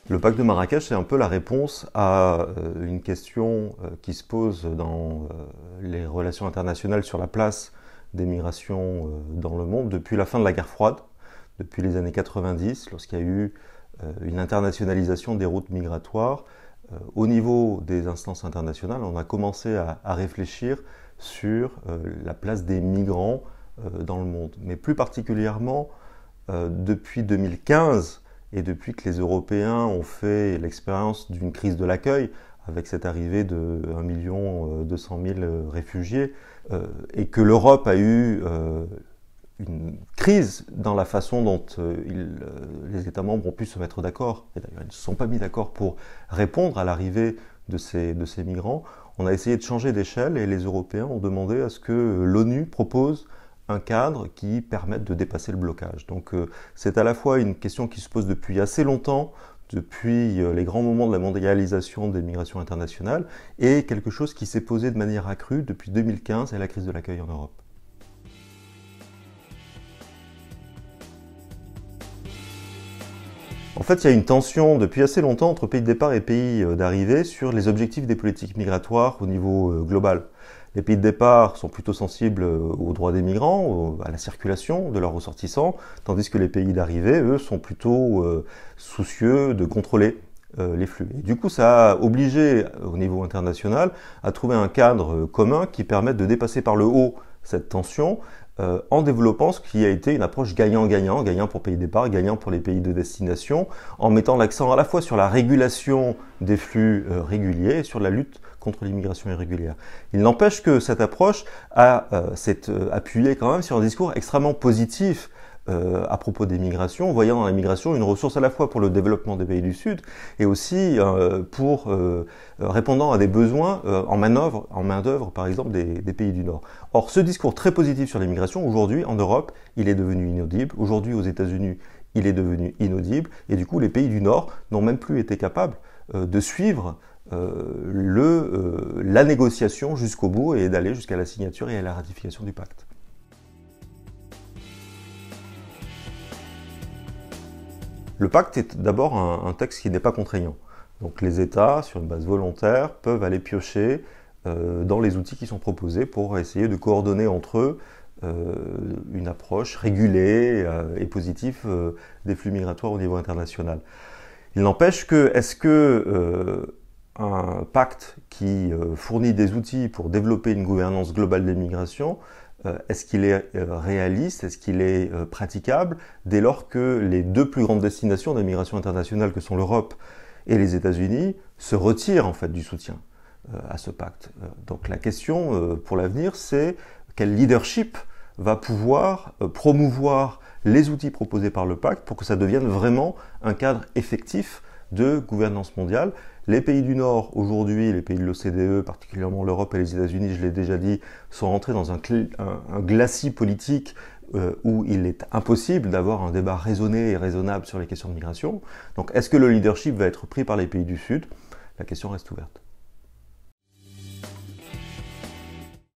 Le pacte de Marrakech, c'est un peu la réponse à une question qui se pose dans les relations internationales sur la place des migrations dans le monde depuis la fin de la guerre froide, depuis les années 90, lorsqu'il y a eu une internationalisation des routes migratoires. Au niveau des instances internationales, on a commencé à réfléchir sur la place des migrants dans le monde. Mais plus particulièrement, depuis 2015, et depuis que les Européens ont fait l'expérience d'une crise de l'accueil, avec cette arrivée de 1 200 000 réfugiés, et que l'Europe a eu une crise dans la façon dont les États membres ont pu se mettre d'accord, et d'ailleurs ils ne se sont pas mis d'accord pour répondre à l'arrivée de ces migrants, on a essayé de changer d'échelle et les Européens ont demandé à ce que l'ONU propose un cadre qui permette de dépasser le blocage. Donc c'est à la fois une question qui se pose depuis assez longtemps, depuis les grands moments de la mondialisation des migrations internationales, et quelque chose qui s'est posé de manière accrue depuis 2015 et la crise de l'accueil en Europe. En fait, il y a une tension depuis assez longtemps entre pays de départ et pays d'arrivée sur les objectifs des politiques migratoires au niveau global. Les pays de départ sont plutôt sensibles aux droits des migrants, à la circulation de leurs ressortissants, tandis que les pays d'arrivée, eux, sont plutôt soucieux de contrôler les flux. Et du coup, ça a obligé, au niveau international, à trouver un cadre commun qui permette de dépasser par le haut cette tension, en développant ce qui a été une approche gagnant-gagnant, gagnant pour pays de départ, gagnant pour les pays de destination, en mettant l'accent à la fois sur la régulation des flux réguliers et sur la lutte contre l'immigration irrégulière. Il n'empêche que cette approche s'est appuyée quand même sur un discours extrêmement positif à propos des migrations, voyant dans la migration une ressource à la fois pour le développement des pays du Sud et aussi pour répondant à des besoins en main-d'œuvre, par exemple, des pays du Nord. Or, ce discours très positif sur l'immigration, aujourd'hui, en Europe, il est devenu inaudible. Aujourd'hui, aux États-Unis, il est devenu inaudible. Et du coup, les pays du Nord n'ont même plus été capables de suivre la négociation jusqu'au bout et d'aller jusqu'à la signature et à la ratification du pacte. Le pacte est d'abord un texte qui n'est pas contraignant. Donc les États, sur une base volontaire, peuvent aller piocher dans les outils qui sont proposés pour essayer de coordonner entre eux une approche régulée et positive des flux migratoires au niveau international. Il n'empêche que, est-ce que un pacte qui fournit des outils pour développer une gouvernance globale des migrations, est-ce qu'il est réaliste, est-ce qu'il est praticable, dès lors que les deux plus grandes destinations des migrations internationales, que sont l'Europe et les États-Unis, se retirent en fait du soutien à ce pacte. Donc la question pour l'avenir, c'est quel leadership va pouvoir promouvoir les outils proposés par le pacte pour que ça devienne vraiment un cadre effectif de gouvernance mondiale. Les pays du Nord, aujourd'hui, les pays de l'OCDE, particulièrement l'Europe et les États-Unis, je l'ai déjà dit, sont rentrés dans un glacis politique où il est impossible d'avoir un débat raisonné et raisonnable sur les questions de migration. Donc, est-ce que le leadership va être pris par les pays du Sud? La question reste ouverte.